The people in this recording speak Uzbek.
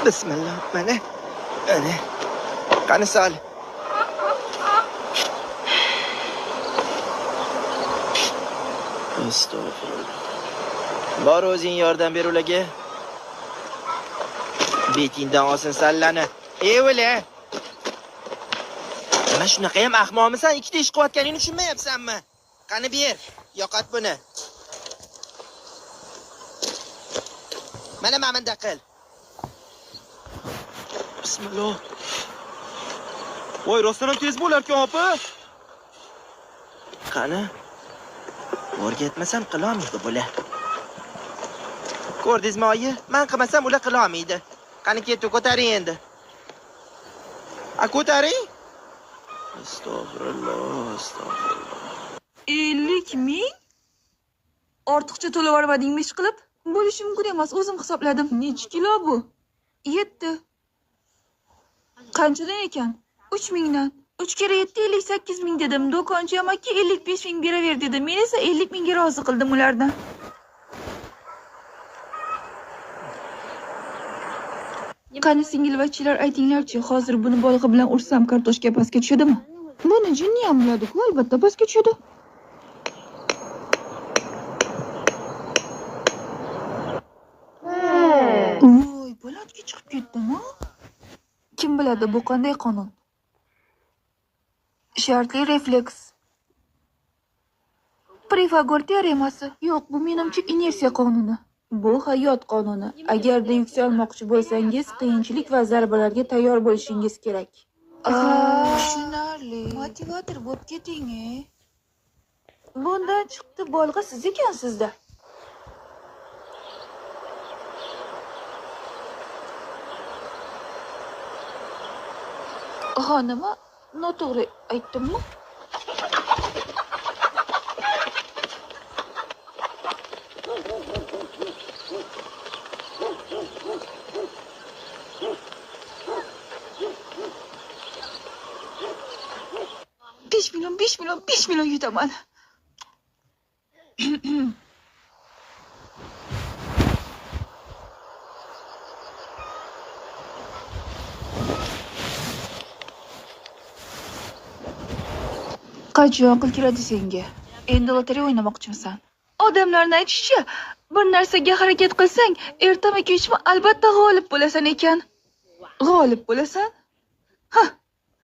Bismillah. Mana. Ana. Qani sol. Astagfirullah. Bor o'zing yordam ber ularga. Betingdan olsin sallani. Ey o'la. Mana shunaqa ham ahmoqmisan? Ikkita ish qilayotganingni tushunmayapsanmi? Qani ber. Yoqat buni. Mana mamanda qil. Bismillah. Voy, rostdan ham tez bo'lar-ku, opa. Qani? O'rgatmasam qilolmaydi bular. Ko'rdingizmi, oyi? Men qilmasam ular qilolmaydi. Qani ketdi, ko'taring endi. Ko'taring. Astagfirullah, astagfirullah. 50 ming? Ortiqcha to'lab yubormadingmi ish qilib? Bo'lishi mumkin emas, o'zim hisobladim. Necha kilo bu? 7. Qanchadan ekan? 3 mingdan. 3 kere 7 58 ming dedim. Do'konchi amaki 55 ming beraver dedi. Men esa 50 mingga rozi qildim ulardan. Qani singilvachchilar, aytinglarchi, hozir buni bolg'a bilan ursam kartoshka pastga tushadimi? Buni jinni ham biladi-ku, albatta pastga tushadi. Voy, balandga chiqib ketdimi? Kim biladi, bu qanday qonun? Shartli refleks. Pifagor teoremasi. Yo'q, bu menimcha inersiya qonuni. Bu hayot qonuni. Agarda yuksalmoqchi bo'lsangiz, qiyinchilik va zarbalarga tayyor bo'lishingiz kerak. Tushunarli. Motivator bo'lib keting, Bundan chiqdi, bolg'a siz ekansizda. Nima? Noto'g'ri aytdimmi? Besh million yutaman. Qancha aql kiradi senga? Endi lotereya o'ynamoqchimisan? Odamlarning aytishicha, bir narsaga harakat qilsang, ertami kechmi albatta g'olib bo'lasan ekan. G'olib bo'lasan?